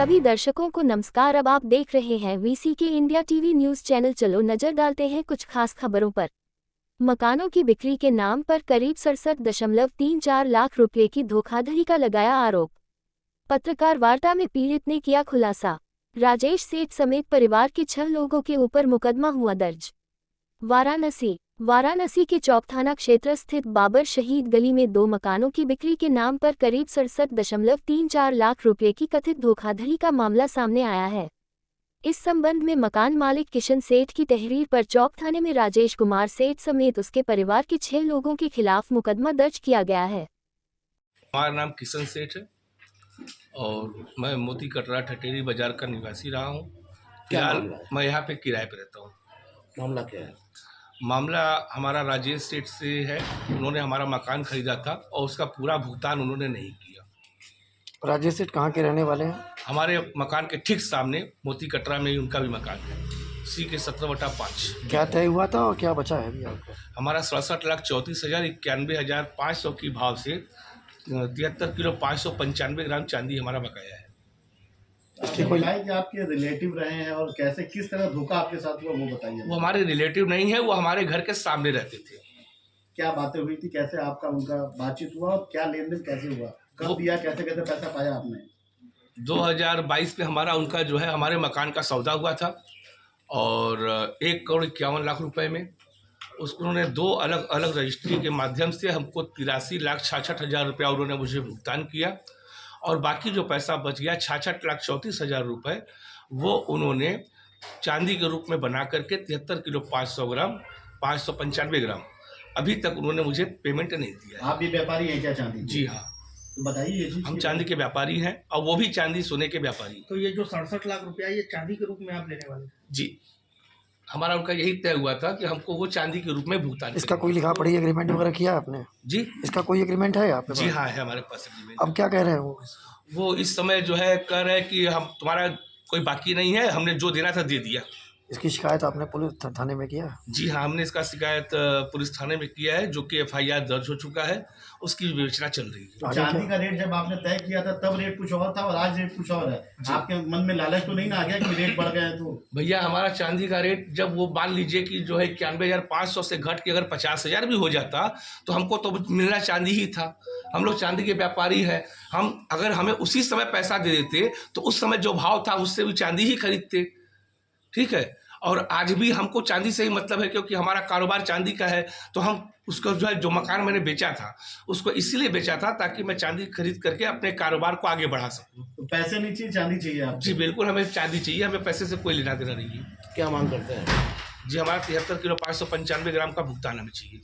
सभी दर्शकों को नमस्कार। अब आप देख रहे हैं VCK India TV news channel. चलो नजर डालते हैं कुछ खास खबरों पर। मकानों की बिक्री के नाम पर करीब 67.34 लाख रुपए की धोखाधड़ी का लगाया आरोप। पत्रकार वार्ता में पीड़ित ने किया खुलासा। राजेश सेठ समेत परिवार के 6 लोगों के ऊपर मुकदमा हुआ दर्ज। वाराणसी के चौक थाना क्षेत्र स्थित बाबर शहीद गली में 2 मकानों की बिक्री के नाम पर करीब 67.34 लाख रुपए की कथित धोखाधड़ी का मामला सामने आया है। इस संबंध में मकान मालिक किशन सेठ की तहरीर पर चौक थाने में राजेश कुमार सेठ समेत उसके परिवार के 6 लोगों के खिलाफ मुकदमा दर्ज किया गया है। हमारा नाम किशन सेठ है और मैं मोती कटरा ठटेरी बाजार का निवासी रहा हूँ। फिलहाल मैं यहाँ पे किराए पे रहता हूँ। मामला क्या है? मामला हमारा राजेश सेठ से है। उन्होंने हमारा मकान खरीदा था और उसका पूरा भुगतान उन्होंने नहीं किया। राजेश सेठ कहाँ के रहने वाले हैं? हमारे मकान के ठीक सामने मोती कटरा में ही उनका भी मकान है, CK 17/5। क्या तय हुआ था और क्या बचा है अभी आपको? हमारा 67,34,91,500 की भाव से 73 किलो 595 ग्राम चांदी हमारा बकाया है। बताइए कि आपके रिलेटिव रहे हैं और कैसे किस तरह धोखा आपके साथ हुआ वो बताइए। वो हमारे रिलेटिव नहीं है, वो हमारे घर के सामने रहते थे। क्या बातें हुई थी, कैसे आपका उनका बातचीत हुआ और क्या लेन देन कैसे हुआ, कब दिया, कैसे कैसे पैसा पाया आपने? 2022 में हमारा उनका जो है हमारे मकान का सौदा हुआ था और 1,51,00,000 रुपए में उसको उन्होंने 2 अलग अलग रजिस्ट्री के माध्यम से हमको 83,66,000 रुपया उन्होंने मुझे भुगतान किया और बाकी जो पैसा बच गया 66,34,000 रुपये वो उन्होंने चांदी के रूप में बना करके 73 किलो 500 ग्राम 595 ग्राम अभी तक उन्होंने मुझे पेमेंट नहीं दिया। आप भी व्यापारी हैं क्या चांदी? जी हाँ, तो बताइए ये चीज। हम चांदी के व्यापारी हैं और वो भी चांदी सोने के व्यापारी। तो ये जो 67 लाख रुपया ये चांदी के रूप में आप लेने वाले? जी, हमारा उनका यही तय हुआ था कि हमको वो चांदी के रूप में भुगतान। इसका कोई लिखा पढ़ी एग्रीमेंट वगैरह किया आपने? जी, इसका कोई एग्रीमेंट है आपके पास? जी हाँ, है हमारे पास एग्रीमेंट। अब क्या कह रहे हैं वो इस समय जो है कह रहे हैं कि हम तुम्हारा कोई बाकी नहीं है, हमने जो देना था दे दिया। इसकी शिकायत आपने पुलिस थाने में किया? जी हाँ, हमने इसका शिकायत पुलिस थाने में किया है, जो कि FIR दर्ज हो चुका है, उसकी विवेचना चल रही है। चांदी का रेट जब आपने तय किया था तब रेट कुछ और था और आज रेट कुछ और है। आपके मन में लालच तो नहीं ना आ गया कि रेट बढ़ गए? तो भैया हमारा चांदी का रेट जब वो मान लीजिए कि जो है 91,500 से घट के अगर 50,000 भी हो जाता तो हमको तो मिलना चांदी ही था। हम लोग चांदी के व्यापारी हैं। हम अगर हमें उसी समय पैसा दे देते तो उस समय जो भाव था उससे भी चांदी ही खरीदते। ठीक है, और आज भी हमको चांदी से ही मतलब है क्योंकि हमारा कारोबार चांदी का है। तो हम उसको जो है जो मकान मैंने बेचा था उसको इसलिए बेचा था ताकि मैं चांदी खरीद करके अपने कारोबार को आगे बढ़ा सकूं। तो पैसे नहीं चाहिए, चांदी चाहिए आपको? जी बिल्कुल, हमें चांदी चाहिए, हमें पैसे से कोई लेना देना नहीं है। क्या मांग करते हैं? जी, हमारा 73 किलो 595 ग्राम का भुगतान हमें चाहिए।